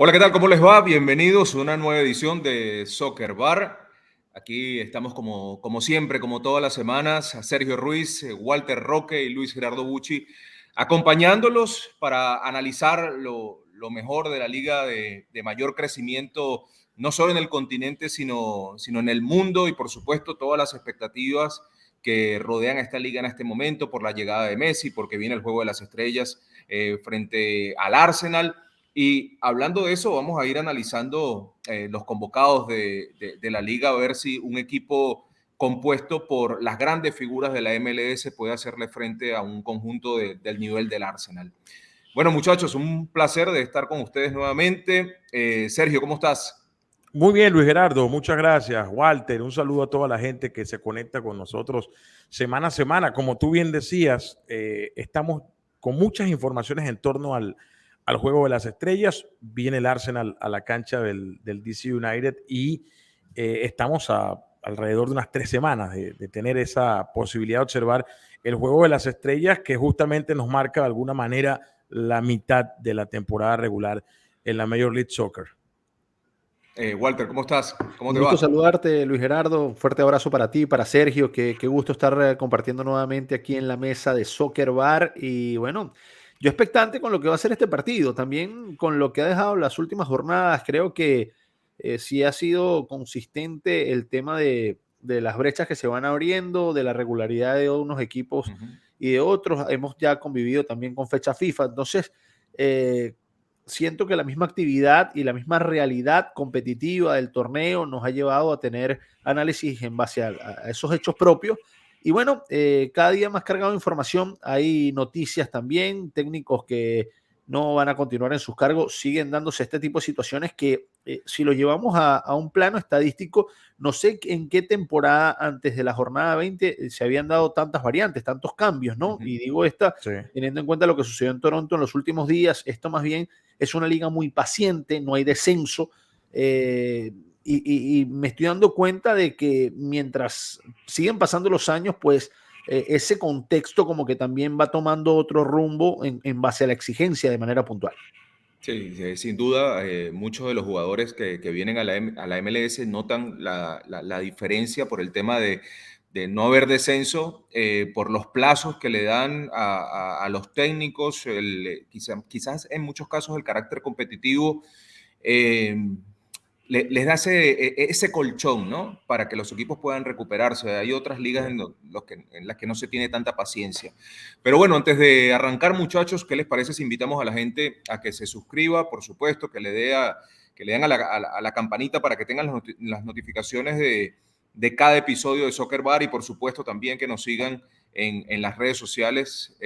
Hola, ¿qué tal? ¿Cómo les va? Bienvenidos a una nueva edición de Soccer Bar. Aquí estamos como siempre, como todas las semanas, a Sergio Ruiz, Walter Roque y Luis Gerardo Bucci, acompañándolos para analizar lo mejor de la liga de mayor crecimiento, no solo en el continente, sino en el mundo y, por supuesto, todas las expectativas que rodean a esta liga en este momento por la llegada de Messi, porque viene el juego de las estrellas frente al Arsenal. Y hablando de eso, vamos a ir analizando los convocados de la liga, a ver si un equipo compuesto por las grandes figuras de la MLS puede hacerle frente a un conjunto del nivel del Arsenal. Bueno, muchachos, un placer de estar con ustedes nuevamente. Sergio, ¿cómo estás? Muy bien, Luis Gerardo, muchas gracias. Walter, un saludo a toda la gente que se conecta con nosotros semana a semana. Como tú bien decías, estamos con muchas informaciones en torno al juego de las estrellas. Viene el Arsenal a la cancha del DC United y estamos alrededor de unas 3 semanas de tener esa posibilidad de observar el juego de las estrellas que justamente nos marca de alguna manera la mitad de la temporada regular en la Major League Soccer. Walter, ¿cómo estás? ¿Cómo Un te gusto va? saludarte, Luis Gerardo. Un fuerte abrazo para ti, para Sergio. Qué gusto estar compartiendo nuevamente aquí en la mesa de Soccer Bar. Y bueno, yo expectante con lo que va a ser este partido. También con lo que ha dejado las últimas jornadas. Creo que sí ha sido consistente el tema de las brechas que se van abriendo, de la regularidad de unos equipos Uh -huh. y de otros. Hemos ya convivido también con fecha FIFA. Entonces, eh, siento que la misma actividad y la misma realidad competitiva del torneo nos ha llevado a tener análisis en base a esos hechos propios. Y bueno, cada día más cargado de información, hay noticias también, técnicos que no van a continuar en sus cargos, siguen dándose este tipo de situaciones que si lo llevamos a un plano estadístico, no sé en qué temporada antes de la jornada 20 se habían dado tantas variantes, tantos cambios, Uh ¿no? -huh. Y digo esta Sí. teniendo en cuenta lo que sucedió en Toronto en los últimos días, esto más bien es una liga muy paciente, no hay descenso. Y me estoy dando cuenta de que mientras siguen pasando los años, pues ese contexto como que también va tomando otro rumbo en base a la exigencia de manera puntual. Sí, sin duda, muchos de los jugadores que vienen a la MLS notan la diferencia por el tema de no haber descenso, por los plazos que le dan a los técnicos, quizás en muchos casos el carácter competitivo. eh, Les da ese colchón, ¿no? Para que los equipos puedan recuperarse. Hay otras ligas en las que no se tiene tanta paciencia. Pero bueno, antes de arrancar, muchachos, ¿qué les parece si invitamos a la gente a que se suscriba? Por supuesto, que que le den a la campanita para que tengan las notificaciones de cada episodio de Soccer Bar, y por supuesto también que nos sigan en las redes sociales,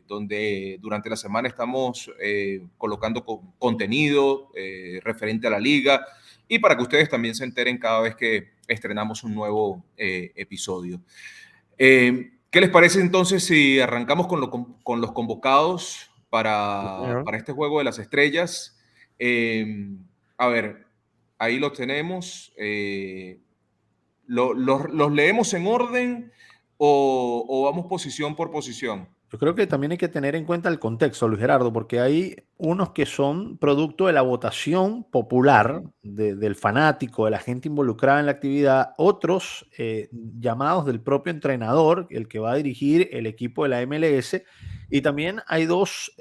donde durante la semana estamos colocando contenido referente a la liga, y para que ustedes también se enteren cada vez que estrenamos un nuevo episodio. ¿Qué les parece entonces si arrancamos con los convocados Sí, señor. para este juego de las estrellas? A ver, ahí los tenemos. ¿Los leemos en orden o vamos posición por posición? Yo creo que también hay que tener en cuenta el contexto, Luis Gerardo, porque hay unos que son producto de la votación popular Uh-huh. del fanático, de la gente involucrada en la actividad, otros llamados del propio entrenador, el que va a dirigir el equipo de la MLS, y también hay dos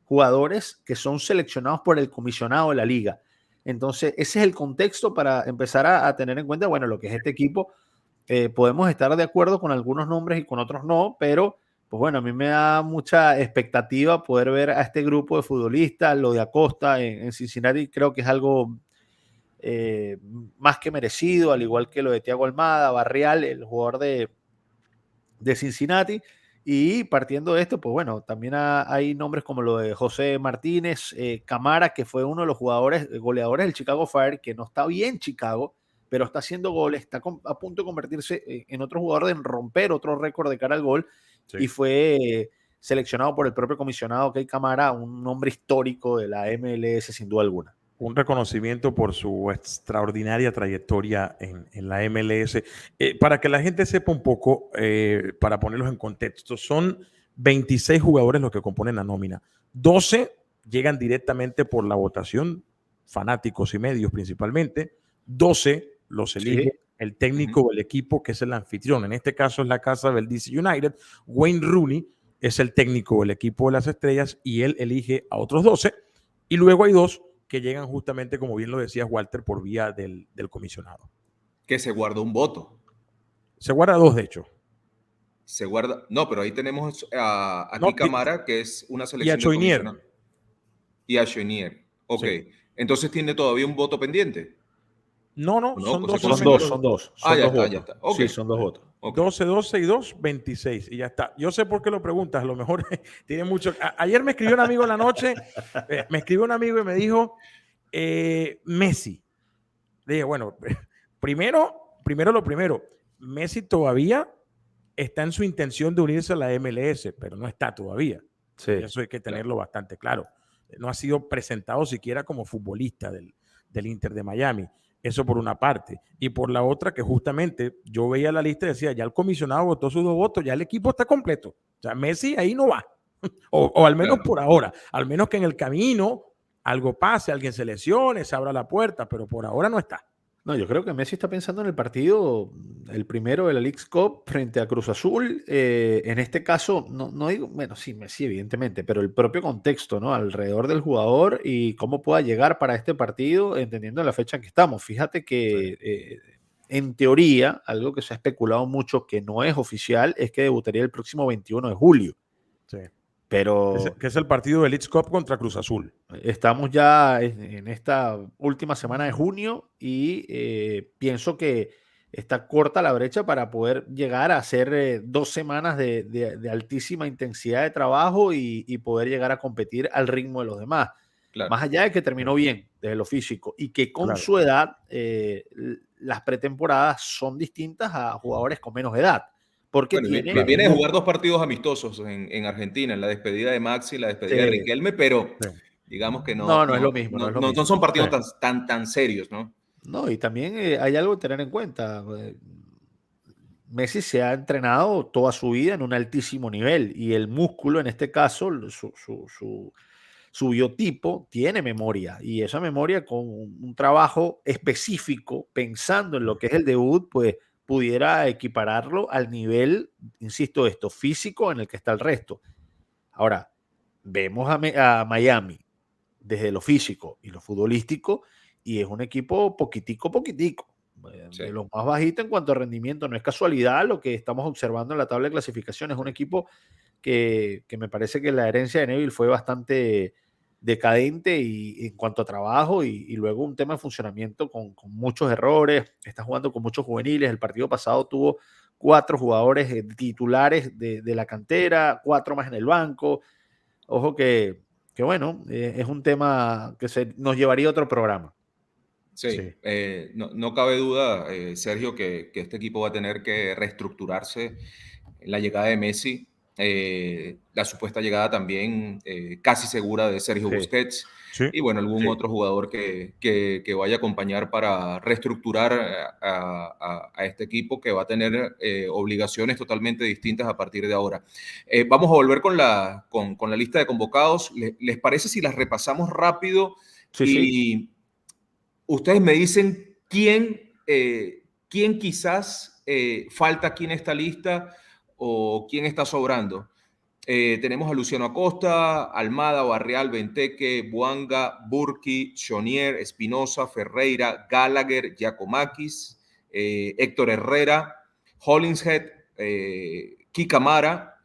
jugadores que son seleccionados por el comisionado de la liga. Entonces, ese es el contexto para empezar a tener en cuenta, bueno, lo que es este equipo. Podemos estar de acuerdo con algunos nombres y con otros no, pero pues bueno, a mí me da mucha expectativa poder ver a este grupo de futbolistas, lo de Acosta en Cincinnati, creo que es algo eh, más que merecido, al igual que lo de Thiago Almada, Barrial, el jugador de Cincinnati. Y partiendo de esto, pues bueno, también hay nombres como lo de José Martínez, Camara, que fue uno de los jugadores, goleadores del Chicago Fire, que no está bien Chicago, pero está haciendo goles, está a punto de convertirse en otro jugador, de romper otro récord de cara al gol, Sí. y fue seleccionado por el propio comisionado Kei Camara, un nombre histórico de la MLS sin duda alguna. Un reconocimiento por su extraordinaria trayectoria en la MLS. Para que la gente sepa un poco, para ponerlos en contexto, son 26 jugadores los que componen la nómina. 12 llegan directamente por la votación, fanáticos y medios principalmente. 12 los elige el técnico del equipo, que es el anfitrión. En este caso es la casa del DC United. Wayne Rooney es el técnico del equipo de las Estrellas y él elige a otros 12. Y luego hay 2 que llegan justamente, como bien lo decías, Walter, por vía del comisionado. Que se guarda un voto. Se guarda 2, de hecho. Se guarda. No, pero ahí tenemos a No, Camara, que es una y a selección de Choinier. comisionado. Y a Choinier. Ok. Sí. Entonces tiene todavía un voto pendiente. No, No, son pues 2 se solamente. Son consideró. dos Ya votos. está. Ok. Sí, son 2 votos. Ok. 12, 12 y 2, 26. Y ya está. Yo sé por qué lo preguntas. A lo mejor tiene mucho. Ayer me escribió un amigo en la noche. Me escribió un amigo y me dijo Messi. Le dije, bueno, primero lo primero. Messi todavía está en su intención de unirse a la MLS, pero no está todavía. Sí. Eso hay que tenerlo bastante claro. No ha sido presentado siquiera como futbolista del Inter de Miami. Eso por una parte. Y por la otra, que justamente yo veía la lista y decía, ya el comisionado votó sus 2 votos, ya el equipo está completo. O sea, Messi ahí no va. o al menos por ahora. Al menos que en el camino algo pase, alguien se lesione, se abra la puerta, pero por ahora no está. No, yo creo que Messi está pensando en el partido, el primero de la Leagues Cup frente a Cruz Azul. En este caso, no digo, bueno, sí, Messi evidentemente, pero el propio contexto, ¿no? Alrededor del jugador y cómo pueda llegar para este partido, entendiendo la fecha en que estamos. Fíjate que en teoría, algo que se ha especulado mucho que no es oficial, es que debutaría el próximo 21 de julio. Sí. Pero que es el partido de Leagues Cup contra Cruz Azul. estamos ya en esta última semana de junio y pienso que está corta la brecha para poder llegar a hacer 2 semanas de altísima intensidad de trabajo y poder llegar a competir al ritmo de los demás. Claro. Más allá de que terminó bien desde lo físico y que con Claro. su edad las pretemporadas son distintas a jugadores con menos edad. Porque Bueno, tiene viene de jugar 2 partidos amistosos en Argentina, en la despedida de Maxi y la despedida de Riquelme, pero digamos que no es lo mismo. No es lo mismo. no son partidos tan serios, ¿no? No, y también hay algo que tener en cuenta. Messi se ha entrenado toda su vida en un altísimo nivel y el músculo, en este caso, su biotipo, tiene memoria. Y esa memoria, con un trabajo específico, pensando en lo que es el debut, pues pudiera equipararlo al nivel, insisto, físico en el que está el resto. Ahora, vemos a Miami desde lo físico y lo futbolístico, y es un equipo poquitico, Sí. de los más bajitos en cuanto a rendimiento. No es casualidad lo que estamos observando en la tabla de clasificación. Es un equipo que me parece que la herencia de Neville fue bastante decadente y en cuanto a trabajo y luego un tema de funcionamiento con muchos errores. Está jugando con muchos juveniles. El partido pasado tuvo 4 jugadores titulares de la cantera, 4 más en el banco. Ojo que bueno, es un tema que nos llevaría a otro programa. Sí. No cabe duda, Sergio, que este equipo va a tener que reestructurarse. La llegada de Messi, la supuesta llegada también casi segura de Sergio Busquets, y bueno, algún otro jugador que vaya a acompañar para reestructurar a este equipo, que va a tener obligaciones totalmente distintas a partir de ahora. Vamos a volver con la lista de convocados. ¿Les parece si las repasamos rápido? Y ustedes me dicen quién quizás falta aquí en esta lista o quién está sobrando. Tenemos a Luciano Acosta, Almada, Barreal, Benteke, Buanga, Burki, Choinier, Espinosa, Ferreira, Gallagher, Giacomakis, Héctor Herrera, Hollingshead, Kika Mara,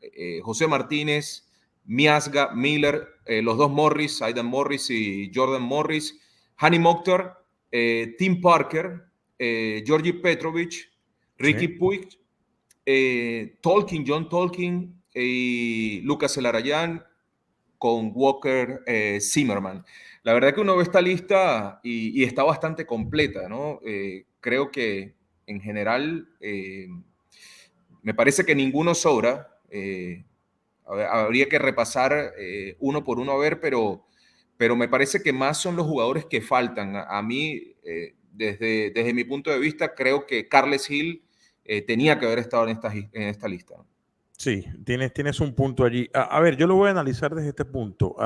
José Martínez, Miasga, Miller, los 2 Morris, Aidan Morris y Jordan Morris, Hani Mokhtar, Tim Parker, Georgi Petrovic, Ricky Puig, John Tolkien y Lucas Elarayán con Walker Zimmerman. La verdad que uno ve esta lista y está bastante completa, ¿no? Creo que en general me parece que ninguno sobra. Habría que repasar uno por uno a ver, pero me parece que más son los jugadores que faltan. A mí, desde mi punto de vista, creo que Carles Gil tenía que haber estado en esta lista. Sí, tienes un punto allí. A ver, yo lo voy a analizar desde este punto.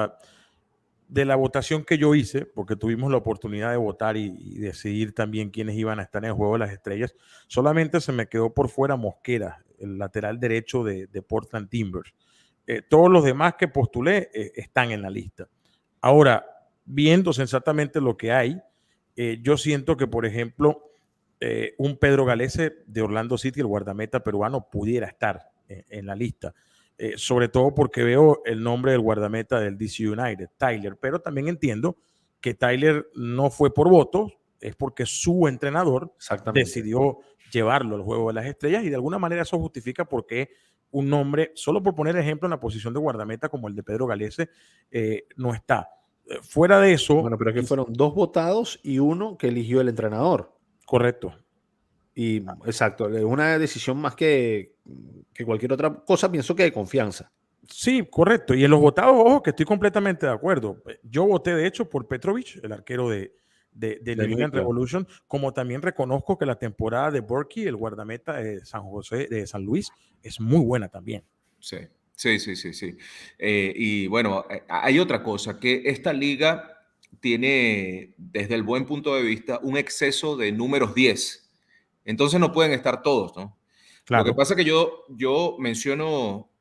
de la votación que yo hice, porque tuvimos la oportunidad de votar y decidir también quiénes iban a estar en el Juego de las Estrellas, solamente se me quedó por fuera Mosquera, el lateral derecho de Portland Timbers. Todos los demás que postulé están en la lista. Ahora, viendo sensatamente lo que hay, yo siento que, por ejemplo, un Pedro Galese de Orlando City, el guardameta peruano, pudiera estar en la lista. Sobre todo porque veo el nombre del guardameta del DC United, Tyler, pero también entiendo que Tyler no fue por votos, es porque su entrenador decidió llevarlo al Juego de las Estrellas y de alguna manera eso justifica por qué un nombre, solo por poner ejemplo en la posición de guardameta como el de Pedro Galese, no está. Fuera de eso... Bueno, pero aquí fueron 2 votados y 1 que eligió el entrenador. Correcto. Y exacto, es una decisión más que cualquier otra cosa, pienso que de confianza. Sí, correcto. Y en los votados, ojo, que estoy completamente de acuerdo. Yo voté, de hecho, por Petrovic, el arquero de New England Revolution, como también reconozco que la temporada de Burkey, el guardameta de San Luis, es muy buena también. Sí. Y bueno, hay otra cosa, que esta liga tiene, desde el buen punto de vista, un exceso de números 10. Entonces no pueden estar todos, ¿no? Claro. Lo que pasa es que yo menciono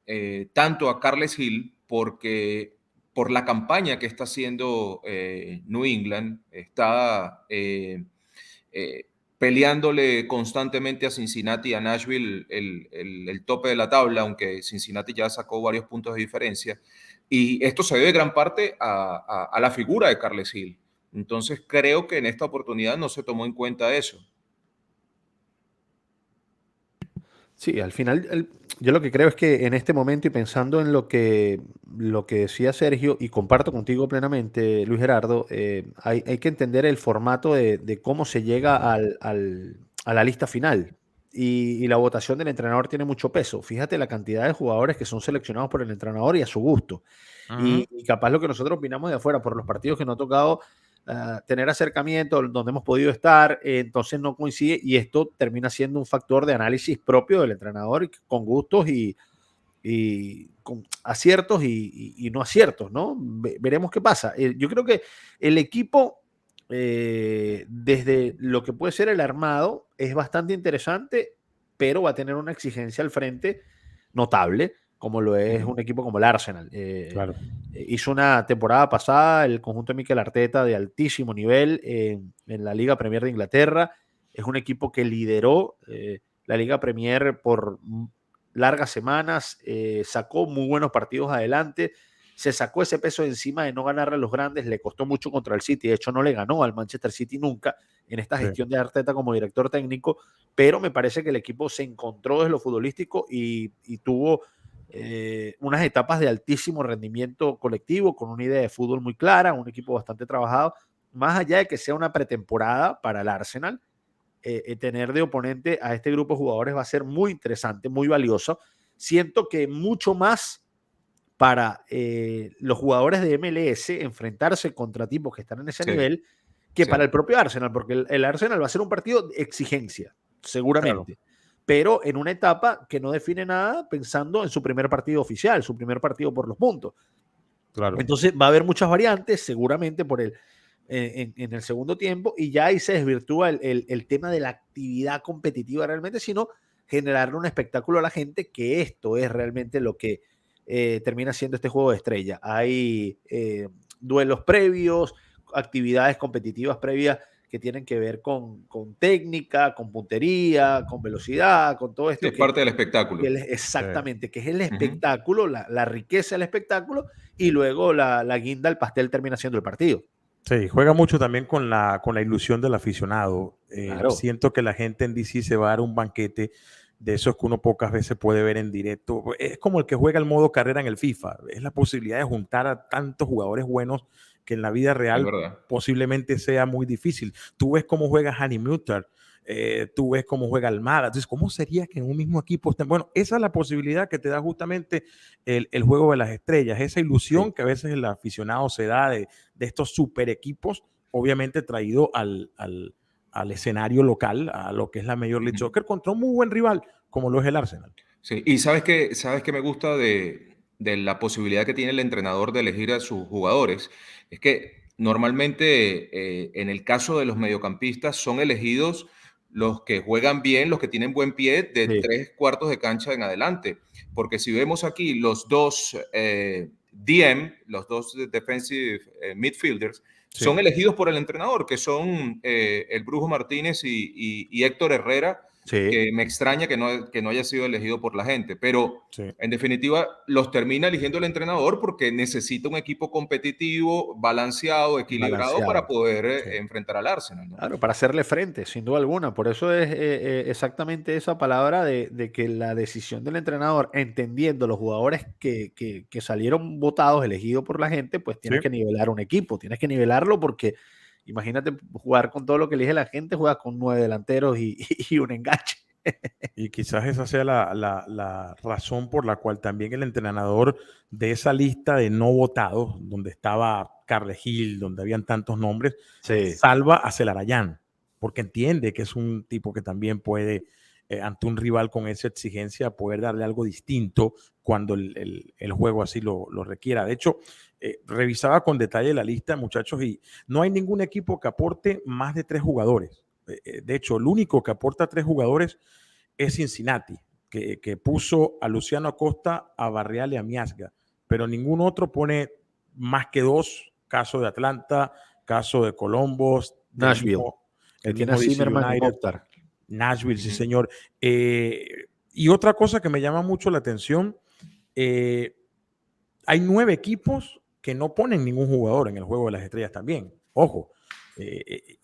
tanto a Carles Hill porque por la campaña que está haciendo New England, está peleándole constantemente a Cincinnati y a Nashville el tope de la tabla, aunque Cincinnati ya sacó varios puntos de diferencia. Y esto se debe gran parte a la figura de Carles Hill. Entonces creo que en esta oportunidad no se tomó en cuenta eso. Sí, al final yo lo que creo es que en este momento y pensando en lo que decía Sergio y comparto contigo plenamente, Luis Gerardo, hay que entender el formato de cómo se llega a la lista final y la votación del entrenador tiene mucho peso. Fíjate la cantidad de jugadores que son seleccionados por el entrenador y a su gusto. Y capaz lo que nosotros opinamos de afuera por los partidos que nos ha tocado tener acercamiento, donde hemos podido estar, entonces no coincide y esto termina siendo un factor de análisis propio del entrenador con gustos y con aciertos y no aciertos, ¿no? Veremos qué pasa. Yo creo que el equipo, desde lo que puede ser el armado, es bastante interesante, pero va a tener una exigencia al frente notable, como lo es un equipo como el Arsenal. Claro. Hizo una temporada pasada el conjunto de Mikel Arteta de altísimo nivel en la Liga Premier de Inglaterra. Es un equipo que lideró la Liga Premier por largas semanas, sacó muy buenos partidos adelante, se sacó ese peso de encima de no ganarle a los grandes, le costó mucho contra el City, de hecho no le ganó al Manchester City nunca en esta gestión de Arteta como director técnico, pero me parece que el equipo se encontró desde lo futbolístico y tuvo unas etapas de altísimo rendimiento colectivo, con una idea de fútbol muy clara, un equipo bastante trabajado, más allá de que sea una pretemporada para el Arsenal, tener de oponente a este grupo de jugadores va a ser muy interesante, muy valioso. Siento que mucho más para los jugadores de MLS enfrentarse contra tipos que están en ese nivel que para el propio Arsenal, porque el Arsenal va a ser un partido de exigencia, seguramente. Claro. Pero en una etapa que no define nada pensando en su primer partido oficial, su primer partido por los puntos. Claro. Entonces va a haber muchas variantes, seguramente por en el segundo tiempo, y ya ahí se desvirtúa el tema de la actividad competitiva realmente, sino generarle un espectáculo a la gente, que esto es realmente lo que termina siendo este juego de estrella. Hay duelos previos, actividades competitivas previas que tienen que ver con técnica, con puntería, con velocidad, con todo esto. Es parte del espectáculo. Exactamente, que es el espectáculo, la riqueza del espectáculo, y luego la guinda, el pastel termina siendo el partido. Sí, juega mucho también con la ilusión del aficionado. Claro. Siento que la gente en DC se va a dar un banquete de esos que uno pocas veces puede ver en directo. Es como el que juega el modo carrera en el FIFA. Es la posibilidad de juntar a tantos jugadores buenos que en la vida real posiblemente sea muy difícil. Tú ves cómo juega Hani Mutar, tú ves cómo juega Almada. Entonces, ¿cómo sería que en un mismo equipo estén? Bueno, esa es la posibilidad que te da justamente el juego de las estrellas, esa ilusión que a veces el aficionado se da de estos super equipos, obviamente traído al escenario local, a lo que es la Major League Soccer, contra un muy buen rival, como lo es el Arsenal. Sí, y ¿sabes qué me gusta de de la posibilidad que tiene el entrenador de elegir a sus jugadores es que normalmente en el caso de los mediocampistas son elegidos los que juegan bien, los que tienen buen pie de Sí, 3 cuartos de cancha en adelante. Porque si vemos aquí los dos DM, los dos defensive midfielders, Sí, son elegidos por el entrenador, que son el Brujo Martínez y Héctor Herrera, sí. que me extraña que no haya sido elegido por la gente, pero sí. en definitiva los termina eligiendo el entrenador porque necesita un equipo competitivo, balanceado, equilibrado para Balanceado. poder Sí. enfrentar al Arsenal, ¿no? Claro, para hacerle frente, sin duda alguna. Por eso es exactamente esa palabra de que la decisión del entrenador, entendiendo los jugadores que salieron votados, elegidos por la gente, pues Sí. tienes que nivelar un equipo, tienes que nivelarlo porque imagínate jugar con todo lo que elige la gente, juegas con 9 delanteros y un enganche. Y quizás esa sea la razón por la cual también el entrenador de esa lista de no votados, donde estaba Carlegil, donde habían tantos nombres, Sí, salva a Celarayán, porque entiende que es un tipo que también puede, ante un rival con esa exigencia, poder darle algo distinto cuando el juego así lo requiera. De hecho, revisaba con detalle la lista, muchachos, y no hay ningún equipo que aporte más de 3 jugadores. De hecho, el único que aporta 3 jugadores es Cincinnati, que puso a Luciano Acosta, a Barreal y a Miasga, pero ningún otro pone más que 2, caso de Atlanta, caso de Columbus, Nashville, que el tiene a mismo DC Zimmerman y United, Mokhtar. Nashville, sí Ujú. señor. Y otra cosa que me llama mucho la atención, eh, hay 9 equipos que no ponen ningún jugador en el juego de las estrellas también. Ojo, eh, eh,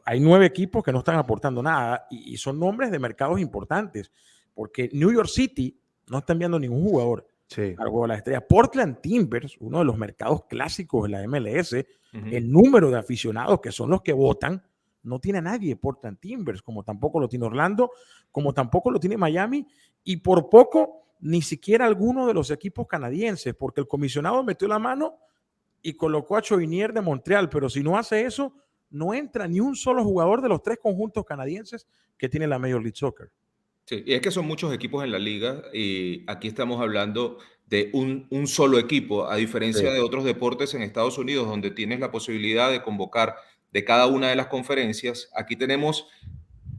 hay 9 equipos que no están aportando nada y son nombres de mercados importantes, porque New York City no está enviando ningún jugador Sí, al juego de las estrellas. Portland Timbers, uno de los mercados clásicos de la MLS, Ujú. el número de aficionados que son los que votan, no tiene a nadie Portland Timbers, como tampoco lo tiene Orlando, como tampoco lo tiene Miami, y por poco ni siquiera alguno de los equipos canadienses, porque el comisionado metió la mano y colocó a Chovinier de Montreal, pero si no hace eso, no entra ni un solo jugador de los 3 conjuntos canadienses que tiene la Major League Soccer. Sí, y es que son muchos equipos en la liga y aquí estamos hablando de un solo equipo, a diferencia sí. de otros deportes en Estados Unidos, donde tienes la posibilidad de convocar de cada una de las conferencias. Aquí tenemos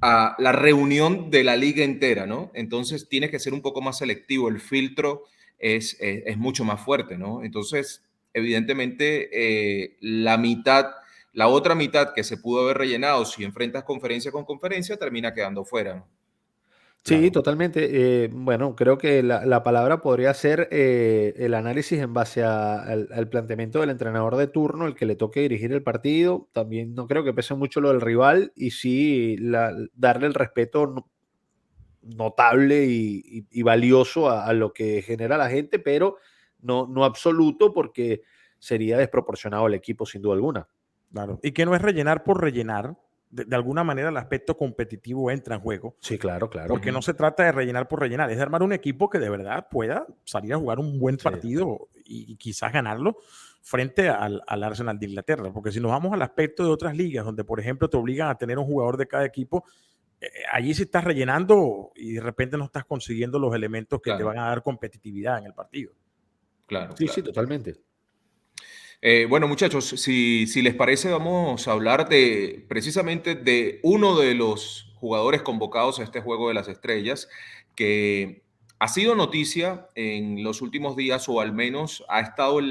a la reunión de la liga entera, ¿no? Entonces tienes que ser un poco más selectivo, el filtro es mucho más fuerte, ¿no? Entonces, evidentemente, la otra mitad que se pudo haber rellenado si enfrentas conferencia con conferencia, termina quedando fuera, ¿no? Sí, Claro, totalmente. Bueno, creo que la palabra podría ser el análisis en base al planteamiento del entrenador de turno, el que le toque dirigir el partido. También no creo que pese mucho lo del rival y sí darle el respeto notable y valioso a lo que genera la gente, pero no absoluto porque sería desproporcionado el equipo sin duda alguna. claro. Y que no es rellenar por rellenar. De alguna manera el aspecto competitivo entra en juego, Sí, claro, claro. porque no Ujú. se trata de rellenar por rellenar, es de armar un equipo que de verdad pueda salir a jugar un buen Sí. partido y quizás ganarlo frente al Arsenal de Inglaterra. Porque si nos vamos al aspecto de otras ligas, donde por ejemplo te obligan a tener un jugador de cada equipo, allí sí estás rellenando y de repente no estás consiguiendo los elementos que te Claro, van a dar competitividad en el partido. claro, Sí, sí, claro. totalmente. Bueno, muchachos, si les parece, vamos a hablar de precisamente de uno de los jugadores convocados a este Juego de las Estrellas, que ha sido noticia en los últimos días, o al menos ha estado en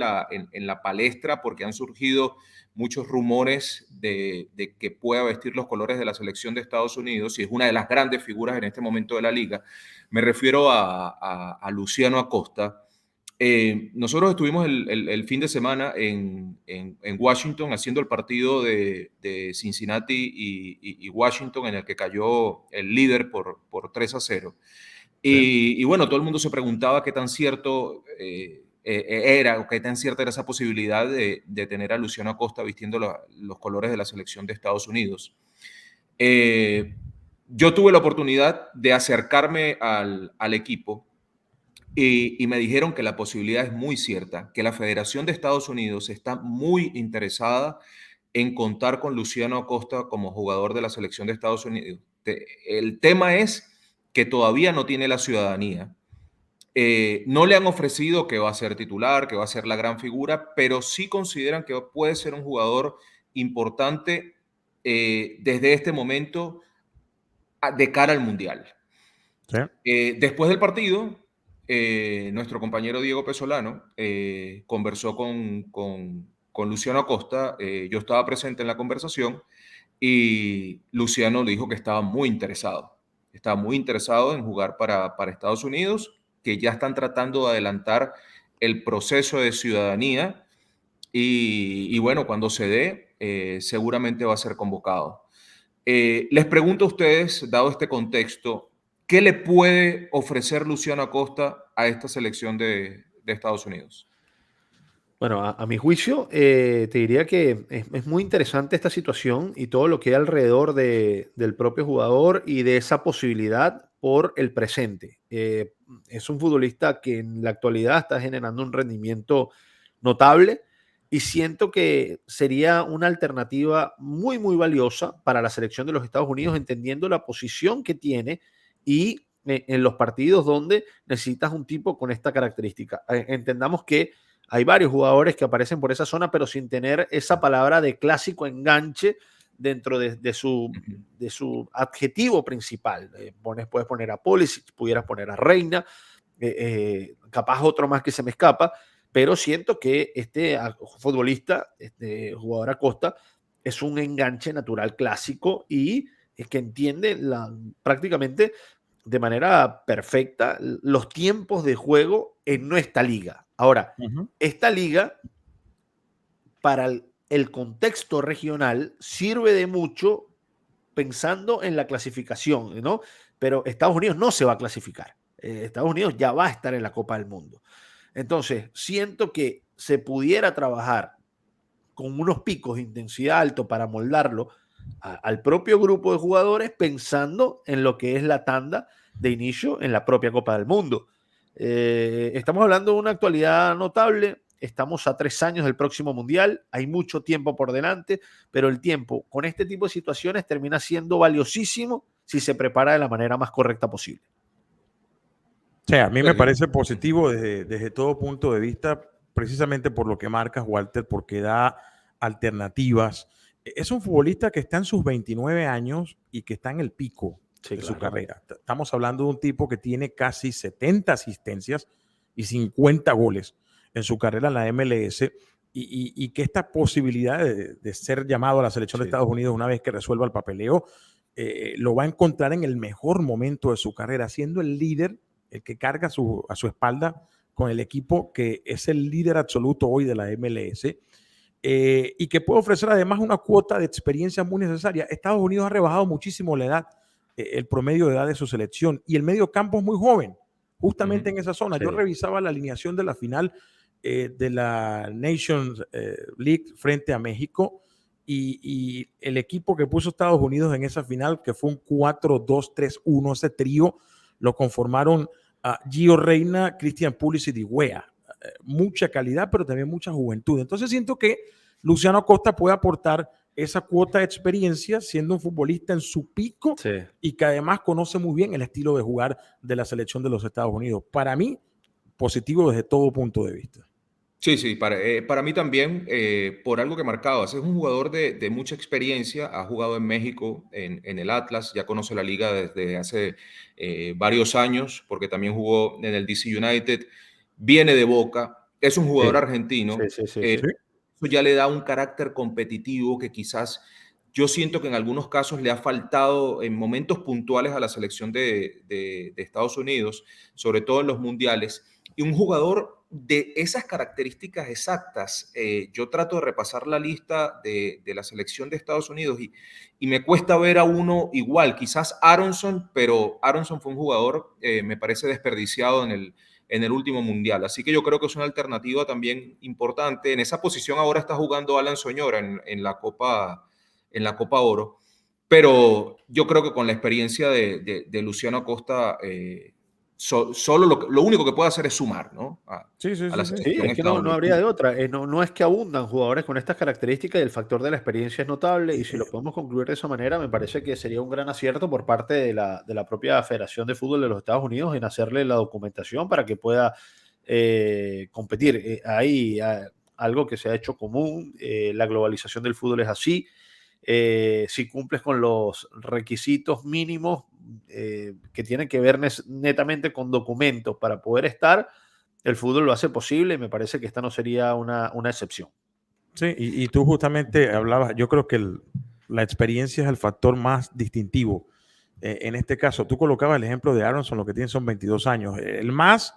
la palestra, porque han surgido muchos rumores de que pueda vestir los colores de la selección de Estados Unidos y es una de las grandes figuras en este momento de la liga. Me refiero a Luciano Acosta. Nosotros estuvimos el fin de semana en Washington haciendo el partido de Cincinnati y Washington en el que cayó el líder por 3-0. ¿Sí? Y bueno, todo el mundo se preguntaba qué tan cierto era o qué tan cierta era esa posibilidad de tener a Luciano Acosta vistiendo los colores de la selección de Estados Unidos. Eh, yo tuve la oportunidad de acercarme al equipo y me dijeron que la posibilidad es muy cierta, que la Federación de Estados Unidos está muy interesada en contar con Luciano Acosta como jugador de la selección de Estados Unidos. El tema es que todavía no tiene la ciudadanía. No le han ofrecido que va a ser titular, que va a ser la gran figura, pero sí consideran que puede ser un jugador importante desde este momento de cara al Mundial. Sí. Después del partido, nuestro compañero Diego Pesolano conversó con Luciano Acosta. Yo estaba presente en la conversación y Luciano dijo que estaba muy interesado. Estaba muy interesado en jugar para Estados Unidos, que ya están tratando de adelantar el proceso de ciudadanía y bueno, cuando se dé, seguramente va a ser convocado. Les pregunto a ustedes, dado este contexto, ¿qué le puede ofrecer Luciano Acosta a esta selección de Estados Unidos? Bueno, a mi juicio, te diría que es muy interesante esta situación y todo lo que hay alrededor del propio jugador y de esa posibilidad por el presente. Es un futbolista que en la actualidad está generando un rendimiento notable y siento que sería una alternativa muy, muy valiosa para la selección de los Estados Unidos, entendiendo la posición que tiene y en los partidos donde necesitas un tipo con esta característica. Entendamos que hay varios jugadores que aparecen por esa zona, pero sin tener esa palabra de clásico enganche dentro de su adjetivo principal. Puedes poner a Pulisic, pudieras poner a Reina, capaz otro más que se me escapa, pero siento que este futbolista, este jugador Acosta, es un enganche natural clásico y es que entiende prácticamente de manera perfecta los tiempos de juego en nuestra liga. Ahora, Ujú. esta liga, para el contexto regional, sirve de mucho pensando en la clasificación, ¿no? Pero Estados Unidos no se va a clasificar. Estados Unidos ya va a estar en la Copa del Mundo. Entonces, siento que se pudiera trabajar con unos picos de intensidad alto para moldarlo al propio grupo de jugadores pensando en lo que es la tanda de inicio en la propia Copa del Mundo. Estamos hablando de una actualidad notable. Estamos a 3 años del próximo Mundial. Hay mucho tiempo por delante, pero el tiempo con este tipo de situaciones termina siendo valiosísimo si se prepara de la manera más correcta posible. O sea, a mí me Sergio. parece positivo desde todo punto de vista, precisamente por lo que marcas, Walter, porque da alternativas. Es un futbolista que está en sus 29 años y que está en el pico Sí, de su claro. carrera. Estamos hablando de un tipo que tiene casi 70 asistencias y 50 goles en su carrera en la MLS y que esta posibilidad de ser llamado a la selección de Sí. Estados Unidos una vez que resuelva el papeleo, lo va a encontrar en el mejor momento de su carrera, siendo el líder, el que carga a su espalda con el equipo que es el líder absoluto hoy de la MLS, y que puede ofrecer además una cuota de experiencia muy necesaria. Estados Unidos ha rebajado muchísimo la edad, el promedio de edad de su selección, y el medio campo es muy joven, justamente en esa zona. Sí. Yo revisaba la alineación de la final de la Nations League frente a México, y el equipo que puso Estados Unidos en esa final, que fue un 4-2-3-1, ese trío lo conformaron Gio Reina, Christian Pulisic y Weah. Mucha calidad, pero también mucha juventud. Entonces siento que Luciano Acosta puede aportar esa cuota de experiencia siendo un futbolista en su pico Sí. y que además conoce muy bien el estilo de jugar de la selección de los Estados Unidos. Para mí, positivo desde todo punto de vista. Sí, sí, para mí también, por algo que marcabas, es un jugador de mucha experiencia, ha jugado en México, en el Atlas, ya conoce la liga desde hace varios años, porque también jugó en el DC United, viene de Boca, es un jugador Sí, argentino, sí. Sí. eso ya le da un carácter competitivo que quizás yo siento que en algunos casos le ha faltado en momentos puntuales a la selección de Estados Unidos, sobre todo en los mundiales, y un jugador de esas características exactas. Yo trato de repasar la lista de la selección de Estados Unidos y me cuesta ver a uno igual, quizás Aronson, pero Aronson fue un jugador, me parece, desperdiciado en el último mundial. Así que yo creo que es una alternativa también importante. En esa posición ahora está jugando Alan Soñora en la Copa Oro, pero yo creo que con la experiencia de Luciano Acosta, solo lo único que puede hacer es sumar, ¿no? Sí, sí, A la sí, sí. Sí, selección es que no, no habría estadounidense. de otra. No es que abundan jugadores con estas características y el factor de la experiencia es notable. Y si lo podemos concluir de esa manera, me parece que sería un gran acierto por parte de la propia Federación de Fútbol de los Estados Unidos en hacerle la documentación para que pueda competir. Hay algo que se ha hecho común, la globalización del fútbol es así. Si cumples con los requisitos mínimos que tienen que ver netamente con documentos para poder estar, el fútbol lo hace posible y me parece que esta no sería una excepción. Sí, y tú justamente hablabas, yo creo que la experiencia es el factor más distintivo. En este caso, tú colocabas el ejemplo de Aronson, lo que tiene son 22 años. El más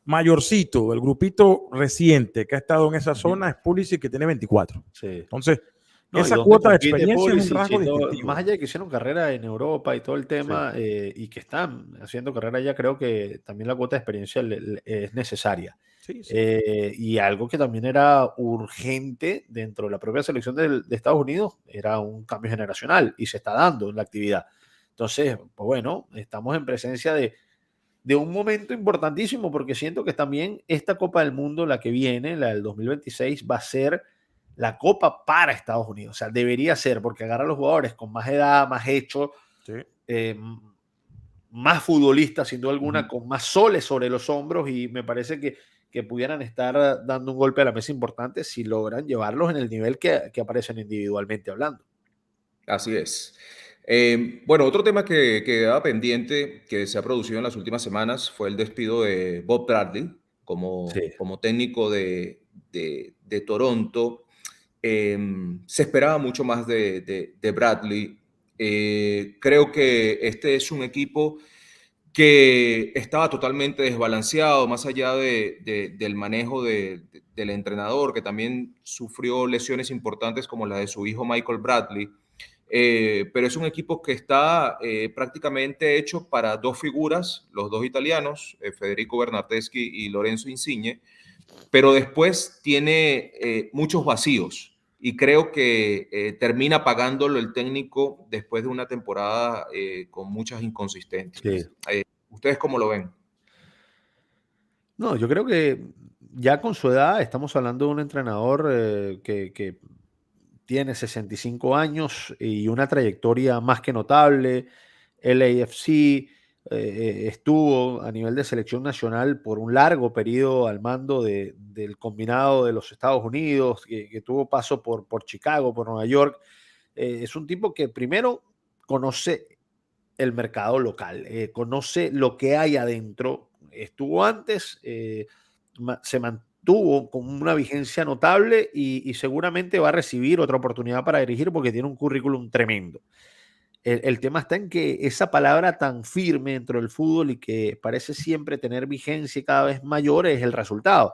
mayorcito del grupito reciente que ha estado en esa zona es Pulisic, que tiene 24. Sí. Entonces, No, y esa donde cuota de compite experiencia es un Pulisic rasgo y todo, más distintivo. allá de que hicieron carrera en Europa y todo el Sí. tema, y que están haciendo carrera allá, creo que también la cuota de experiencia es necesaria. Sí, sí. Y algo que también era urgente dentro de la propia selección de Estados Unidos era un cambio generacional y se está dando en la actividad. Entonces, pues bueno, estamos en presencia de un momento importantísimo porque siento que también esta Copa del Mundo, la que viene, la del 2026, va a ser la Copa para Estados Unidos. O sea, debería ser porque agarra a los jugadores con más edad, más hecho, Sí. eh, más futbolistas, sin duda alguna, Ujú. con más soles sobre los hombros y me parece que pudieran estar dando un golpe a la mesa importante si logran llevarlos en el nivel que aparecen individualmente hablando. Así es. Bueno, otro tema que quedaba pendiente, que se ha producido en las últimas semanas, fue el despido de Bob Bradley Sí. como técnico de Toronto. Se esperaba mucho más de Bradley. Creo que este es un equipo que estaba totalmente desbalanceado, más allá del manejo del entrenador, que también sufrió lesiones importantes como la de su hijo Michael Bradley. Pero es un equipo que está prácticamente hecho para dos figuras, los dos italianos, Federico Bernardeschi y Lorenzo Insigne, pero después tiene muchos vacíos y creo que termina pagándolo el técnico después de una temporada con muchas Sí. inconsistencias. ¿Ustedes cómo lo ven? No, yo creo que ya con su edad estamos hablando de un entrenador que tiene 65 años y una trayectoria más que notable. LAFC estuvo a nivel de selección nacional por un largo periodo al mando del combinado de los Estados Unidos, que tuvo paso por Chicago, por Nueva York. Es un tipo que primero conoce el mercado local, conoce lo que hay adentro. Estuvo antes, se mantuvo con una vigencia notable y seguramente va a recibir otra oportunidad para dirigir porque tiene un currículum tremendo. El tema está en que esa palabra tan firme dentro del fútbol y que parece siempre tener vigencia y cada vez mayor es el resultado.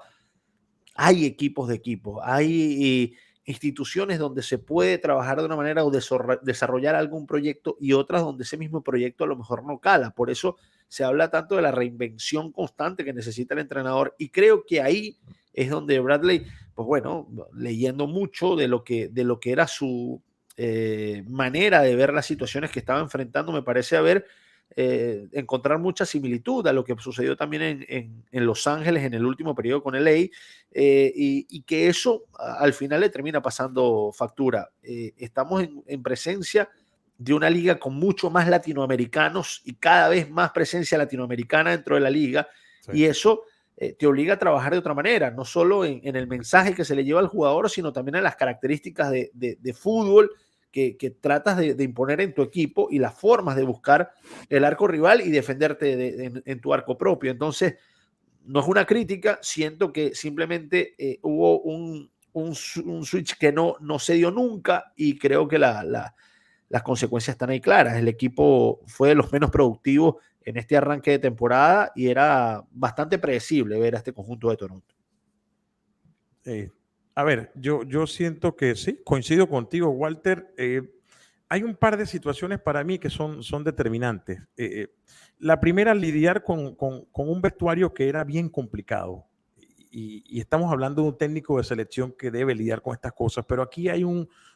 Hay equipos de equipos, hay instituciones donde se puede trabajar de una manera o desarrollar algún proyecto y otras donde ese mismo proyecto a lo mejor no cala. Por eso se habla tanto de la reinvención constante que necesita el entrenador y creo que ahí es donde Bradley, pues bueno, leyendo mucho de lo que era su manera de ver las situaciones que estaba enfrentando, me parece haber encontrar mucha similitud a lo que sucedió también en Los Ángeles en el último periodo con LA, y que eso al final le termina pasando factura. Estamos en presencia de una liga con mucho más latinoamericanos y cada vez más presencia latinoamericana dentro de la liga, Sí. y eso te obliga a trabajar de otra manera, no solo en el mensaje que se le lleva al jugador, sino también en las características de fútbol que tratas de imponer en tu equipo y las formas de buscar el arco rival y defenderte en tu arco propio. Entonces, no es una crítica, siento que simplemente hubo un switch que no se dio nunca y creo que las consecuencias están ahí claras. El equipo fue de los menos productivos en este arranque de temporada y era bastante predecible ver a este conjunto de Toronto. A ver, yo siento que sí, coincido contigo, Walter. Hay un par de situaciones para mí que son determinantes. La primera, lidiar con un vestuario que era bien complicado. Y estamos hablando de un técnico de selección que debe lidiar con estas cosas, pero aquí hay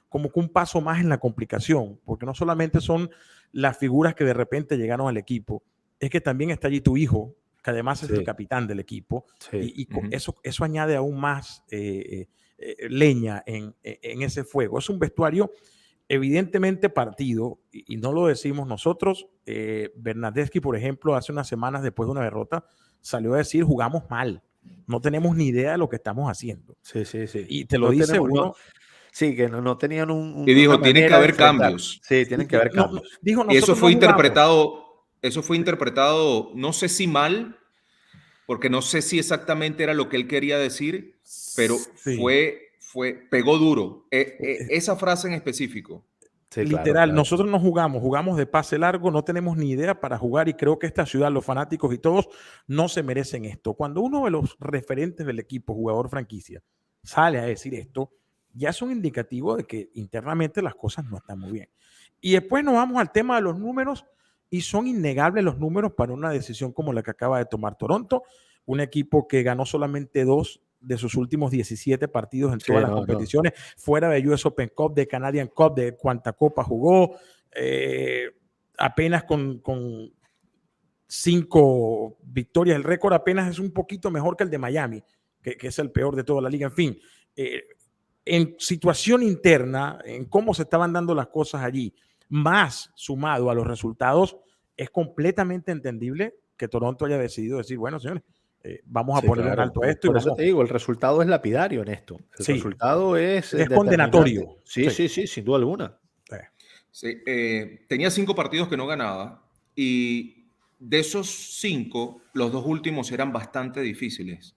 como que un paso más en la complicación, porque no solamente son las figuras que de repente llegaron al equipo, es que también está allí tu hijo, que además es el capitán del equipo, y eso añade aún más leña en ese fuego. Es un vestuario evidentemente partido, y no lo decimos nosotros. Bernardeschi, por ejemplo, hace unas semanas después de una derrota, salió a decir: jugamos mal, no tenemos ni idea de lo que estamos haciendo. Sí. Y te lo dice uno. Sí, que no tenían Y una dijo, tienen que manera de haber enfrentar. cambios. Sí, tienen que haber cambios. Dijo, Y nosotros no jugamos. eso fue interpretado, no sé si mal, porque no sé si exactamente era lo que él quería decir, pero pegó duro. Esa frase en específico. Sí, Literal, claro. nosotros no jugamos de pase largo, no tenemos ni idea para jugar, y creo que esta ciudad, los fanáticos y todos, no se merecen esto. Cuando uno de los referentes del equipo, jugador franquicia, sale a decir esto, ya es un indicativo de que internamente las cosas no están muy bien. Y después nos vamos al tema de los números, y son innegables los números para una decisión como la que acaba de tomar Toronto, un equipo que ganó solamente 2 de sus últimos 17 partidos en todas las competiciones, fuera de US Open Cup, de Canadian Cup, de cuánta copa jugó, apenas con 5 victorias. El récord apenas es un poquito mejor que el de Miami, que es el peor de toda la liga. En fin, en situación interna, en cómo se estaban dando las cosas allí, más sumado a los resultados, es completamente entendible que Toronto haya decidido decir: bueno, señores, vamos a ponerle un alto a esto. Por eso te digo, el resultado es lapidario en esto. El resultado es condenatorio. Sí, sin duda alguna. Sí, tenía 5 partidos que no ganaba, y de esos 5, los 2 últimos eran bastante difíciles.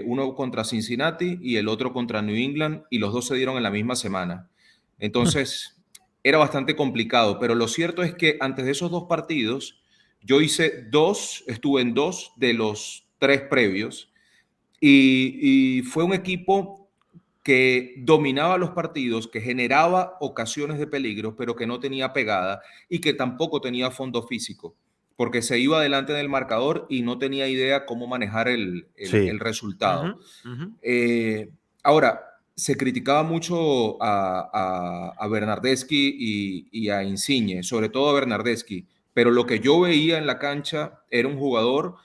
Uno contra Cincinnati y el otro contra New England, y los 2 se dieron en la misma semana. Entonces, era bastante complicado, pero lo cierto es que antes de esos 2 partidos, yo estuve en 2 de los 3 previos, y fue un equipo que dominaba los partidos, que generaba ocasiones de peligro, pero que no tenía pegada y que tampoco tenía fondo físico, porque se iba adelante del marcador y no tenía idea cómo manejar el resultado. Ahora, se criticaba mucho a Bernardeschi y a Insigne, sobre todo a Bernardeschi, pero lo que yo veía en la cancha era un jugador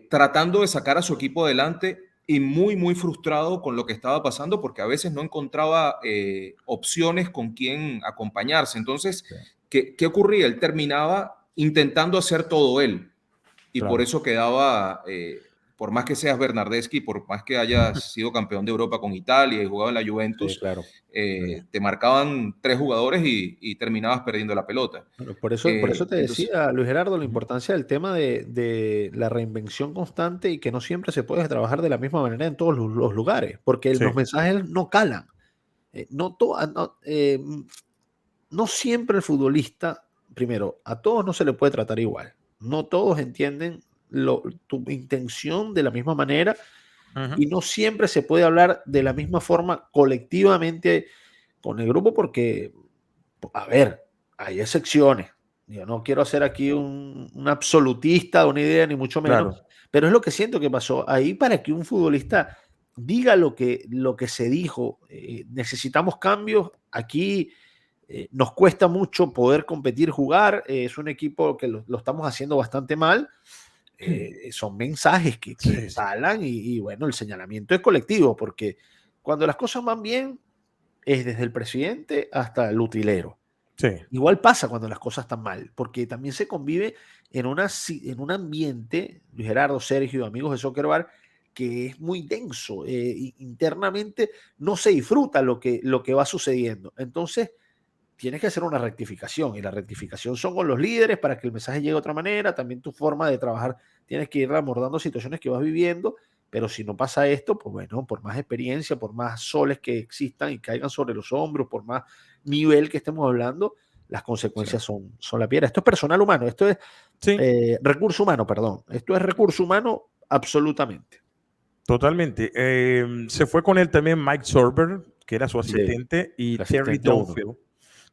tratando de sacar a su equipo adelante, y muy, muy frustrado con lo que estaba pasando, porque a veces no encontraba opciones con quien acompañarse. Entonces, ¿qué ocurría? Él terminaba intentando hacer todo él, y por eso quedaba, por más que seas Bernardeschi, por más que hayas sido campeón de Europa con Italia y jugado en la Juventus, te marcaban 3 jugadores y terminabas perdiendo la pelota. Bueno, por eso te decía, Luis Gerardo, la importancia del tema de la reinvención constante, y que no siempre se puede trabajar de la misma manera en todos los lugares, porque los mensajes no calan. No siempre el futbolista, primero, a todos no se le puede tratar igual. No todos entienden tu intención de la misma manera, y no siempre se puede hablar de la misma forma colectivamente con el grupo, porque, a ver, hay excepciones. Yo no quiero hacer aquí un absolutista de una idea, ni mucho menos, pero es lo que siento que pasó ahí. Para que un futbolista diga lo que se dijo, necesitamos cambios. Aquí nos cuesta mucho poder competir, jugar. Es un equipo que lo estamos haciendo bastante mal. Son mensajes que calan, y bueno, el señalamiento es colectivo, porque cuando las cosas van bien, es desde el presidente hasta el utilero. Igual pasa cuando las cosas están mal, porque también se convive en un ambiente, Luis Gerardo, Sergio, amigos de Soccer Bar, que es muy denso. Internamente no se disfruta lo que va sucediendo. Entonces, tienes que hacer una rectificación, y la rectificación son con los líderes para que el mensaje llegue de otra manera. También tu forma de trabajar, tienes que ir abordando situaciones que vas viviendo. Pero si no pasa esto, pues bueno, por más experiencia, por más soles que existan y caigan sobre los hombros, por más nivel que estemos hablando, las consecuencias son la piedra. Esto es personal humano, esto es recurso humano, perdón. Esto es recurso humano absolutamente. Totalmente. Se fue con él también Mike Sorber, que era su asistente, y Terry Donfield.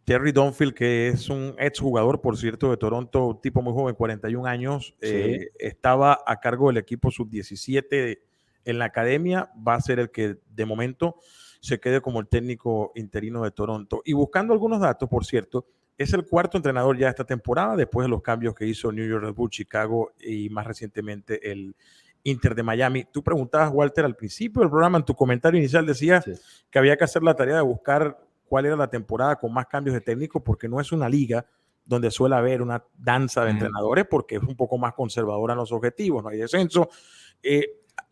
Terry Donfield, que es un exjugador, por cierto, de Toronto, un tipo muy joven, 41 años, estaba a cargo del equipo sub-17 en la academia. Va a ser el que de momento se quede como el técnico interino de Toronto. Y buscando algunos datos, por cierto, Es el cuarto entrenador ya esta temporada, después de los cambios que hizo New York Red Bull, Chicago y más recientemente el Inter de Miami. Tú preguntabas, Walter, al principio del programa, en tu comentario inicial decías que había que hacer la tarea de buscar cuál era la temporada con más cambios de técnico, porque no es una liga donde suele haber una danza de entrenadores, porque es un poco más conservadora en los objetivos, no hay descenso.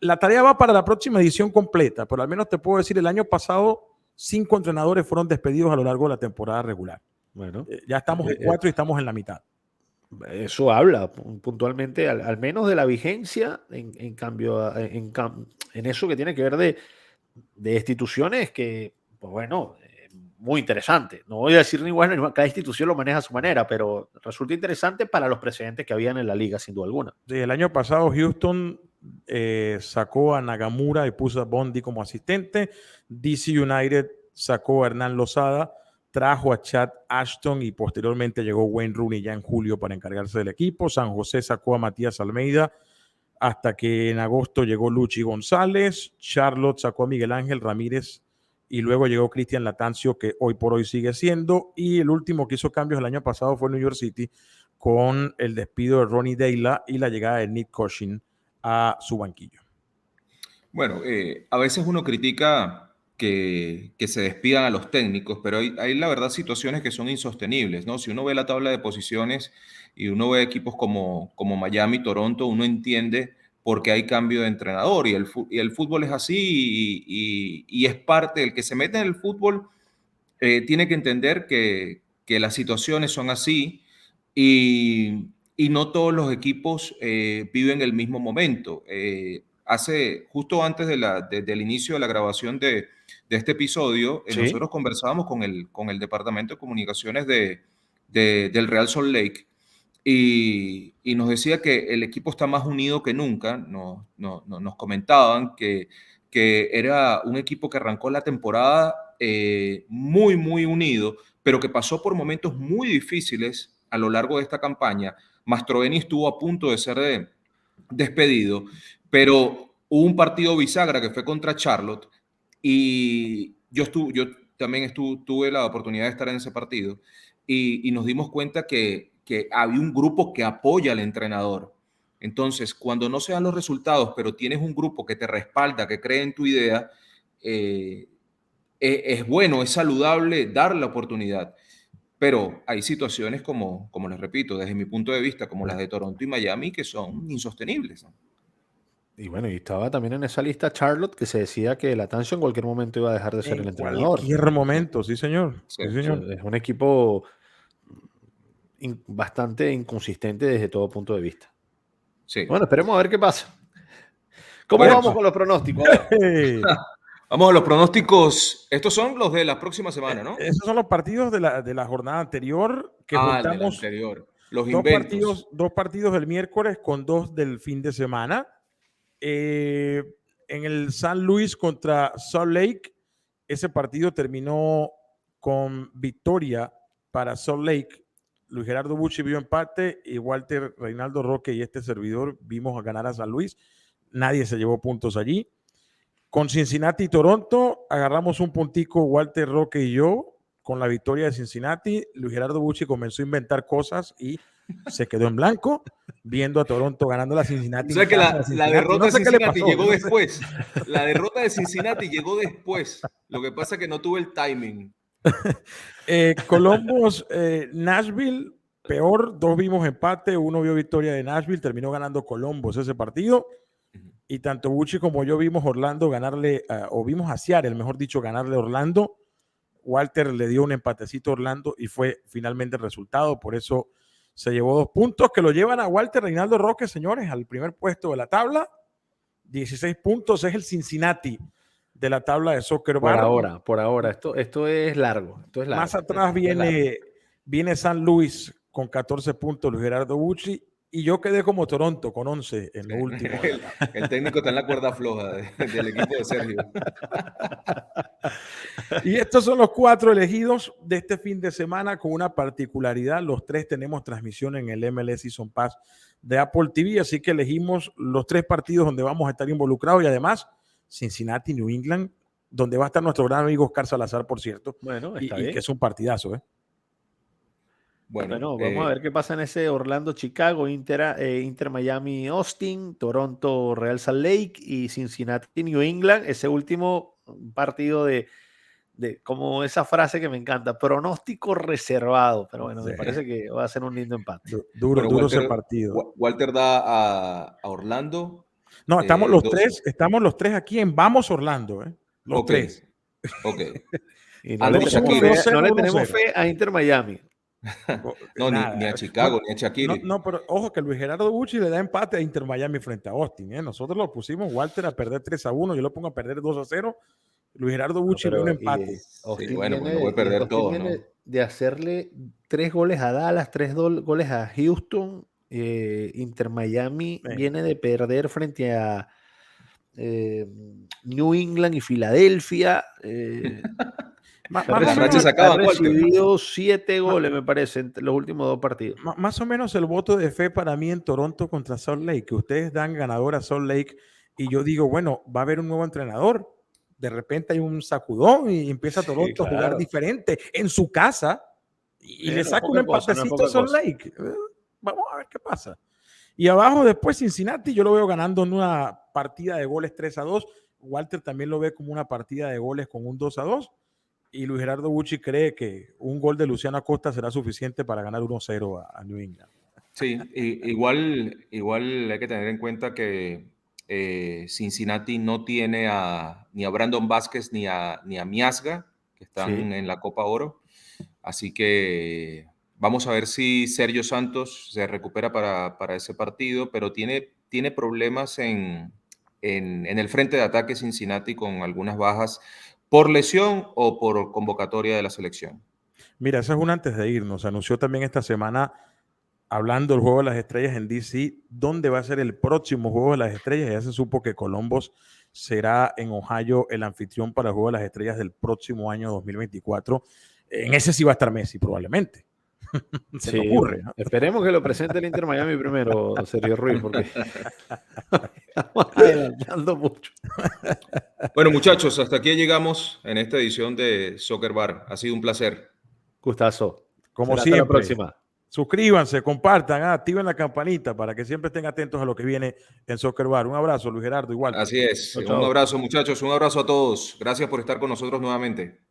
La tarea va para la próxima edición completa, pero al menos te puedo decir, el año pasado 5 entrenadores fueron despedidos a lo largo de la temporada regular. Bueno, ya estamos en 4 y estamos en la mitad. Eso habla puntualmente, al menos de la vigencia, en cambio, en eso que tiene que ver de instituciones que, pues bueno, muy interesante. No voy a decir ni bueno, cada institución lo maneja a su manera, pero resulta interesante para los precedentes que habían en la liga, sin duda alguna. Sí, el año pasado Houston sacó a Nagamura y puso a Bondi como asistente. DC United sacó a Hernán Lozada, trajo a Chad Ashton y posteriormente llegó Wayne Rooney ya en julio para encargarse del equipo. San José sacó a Matías Almeida hasta que en agosto llegó Luchi González. Charlotte sacó a Miguel Ángel Ramírez y luego llegó Cristian Latancio, que hoy por hoy sigue siendo. Y el último que hizo cambios el año pasado fue New York City, con el despido de Ronnie Deila y la llegada de Nick Cushing a su banquillo. Bueno, a veces uno critica que se despidan a los técnicos, pero hay la verdad situaciones que son insostenibles, ¿no? Si uno ve la tabla de posiciones y uno ve equipos como Miami, Toronto, uno entiende por qué hay cambio de entrenador y el fútbol es así y es parte del que se mete en el fútbol, tiene que entender que las situaciones son así y no todos los equipos viven el mismo momento. Justo antes del inicio de la grabación de este episodio, nosotros conversábamos con el Departamento de Comunicaciones del Real Salt Lake y nos decía que el equipo está más unido que nunca. Nos comentaban que era un equipo que arrancó la temporada muy, muy unido, pero que pasó por momentos muy difíciles a lo largo de esta campaña. Mastroeni estuvo a punto de ser despedido, pero hubo un partido bisagra que fue contra Charlotte y yo también tuve la oportunidad de estar en ese partido y nos dimos cuenta que había un grupo que apoya al entrenador. Entonces, cuando no se dan los resultados, pero tienes un grupo que te respalda, que cree en tu idea, es bueno, es saludable dar la oportunidad. Pero hay situaciones como les repito, desde mi punto de vista, como las de Toronto y Miami, que son insostenibles, ¿no? Y bueno, y estaba también en esa lista Charlotte, que se decía que Latancio en cualquier momento iba a dejar de ser el entrenador. En cualquier momento, sí, señor. Sí, señor. Es un equipo bastante inconsistente desde todo punto de vista. Sí. Bueno, esperemos a ver qué pasa. ¿Cómo vamos con los pronósticos? Vamos a los pronósticos. Estos son los de la próxima semana, ¿no? Esos son los partidos de la jornada anterior que juntamos. Los dos partidos del miércoles con 2 del fin de semana. En el San Luis contra Salt Lake, ese partido terminó con victoria para Salt Lake. Luis Gerardo Bucci vio empate y Walter Reinaldo Roque y este servidor vimos a ganar a San Luis. Nadie se llevó puntos allí. Con Cincinnati y Toronto agarramos un puntico Walter Roque y yo con la victoria de Cincinnati. Luis Gerardo Bucci comenzó a inventar cosas y se quedó en blanco viendo a Toronto ganando la Cincinnati. O sea que la derrota de Cincinnati llegó después. La derrota de Cincinnati llegó después. Lo que pasa es que no tuve el timing. Columbus, Nashville, peor. 2 vimos empate, 1 vio victoria de Nashville. Terminó ganando Columbus ese partido. Y tanto Bucci como yo vimos Orlando ganarle, o vimos a Seattle, mejor dicho, ganarle a Orlando. Walter le dio un empatecito a Orlando y fue finalmente el resultado. Por eso se llevó 2 puntos que lo llevan a Walter Reinaldo Roque, señores, al primer puesto de la tabla. 16 puntos, es el Cincinnati de la tabla de soccer. Por ahora. Esto es largo. Más atrás viene San Luis con 14 puntos, Luis Gerardo Bucci. Y yo quedé como Toronto con 11 en lo último. El técnico está en la cuerda floja del equipo de Sergio. Y estos son los 4 elegidos de este fin de semana con una particularidad. Los 3 tenemos transmisión en el MLS Season Pass de Apple TV, así que elegimos los 3 partidos donde vamos a estar involucrados y además Cincinnati, New England, donde va a estar nuestro gran amigo Oscar Salazar, por cierto. Bueno, y que es un partidazo, ¿eh? Bueno, vamos a ver qué pasa en ese Orlando-Chicago, Inter Miami-Austin, Toronto-Real Salt Lake y Cincinnati-New England. Ese último partido de como esa frase que me encanta, pronóstico reservado. Pero bueno, me parece que va a ser un lindo empate. Duro Walter, ese partido. Walter da a Orlando. No, estamos los tres aquí en Vamos Orlando, los tres. Ok. Y no le tenemos fe a Inter Miami. No, ni a Chicago, ni a Shaqiri. No, pero ojo que Luis Gerardo Bucci le da empate a Inter Miami frente a Austin. Nosotros lo pusimos, Walter, a perder 3-1, yo lo pongo a perder 2-0. Luis Gerardo Bucci le da un empate. Austin bueno, viene, voy a perder todo, viene de hacerle 3 goles a Dallas, 3 goles a Houston. Inter Miami viene de perder frente a New England y Filadelfia. Ha recibido 7 goles, me parece, en los últimos 2 partidos. Más o menos el voto de fe para mí en Toronto contra Salt Lake, que ustedes dan ganador a Salt Lake y yo digo, bueno, va a haber un nuevo entrenador. De repente hay un sacudón y empieza Toronto a jugar diferente en su casa y le saca un empatecito a Salt Lake. Vamos a ver qué pasa. Y abajo después Cincinnati, yo lo veo ganando en una partida de goles 3-2. Walter también lo ve como una partida de goles con un 2-2. Y Luis Gerardo Bucci cree que un gol de Luciano Acosta será suficiente para ganar 1-0 a New England. Sí, igual hay que tener en cuenta que Cincinnati no tiene ni a Brandon Vázquez ni a Miazga, que están en la Copa Oro. Así que vamos a ver si Sergio Santos se recupera para ese partido, pero tiene problemas en el frente de ataque Cincinnati con algunas bajas por lesión o por convocatoria de la selección. Mira, eso es un antes de irnos. Se anunció también esta semana, hablando del Juego de las Estrellas en DC, ¿dónde va a ser el próximo Juego de las Estrellas? Ya se supo que Columbus será en Ohio el anfitrión para el Juego de las Estrellas del próximo año 2024. En ese sí va a estar Messi, probablemente. Se me ocurre, ¿no? Esperemos que lo presente el Inter Miami primero, Sergio Ruiz, porque estamos adelantando mucho. Bueno, muchachos, hasta aquí llegamos en esta edición de Soccer Bar. Ha sido un placer. Gustazo. Como siempre. Hasta la próxima. Suscríbanse, compartan, activen la campanita para que siempre estén atentos a lo que viene en Soccer Bar. Un abrazo, Luis Gerardo, igual. Así es. Un abrazo, muchachos. Un abrazo a todos. Gracias por estar con nosotros nuevamente.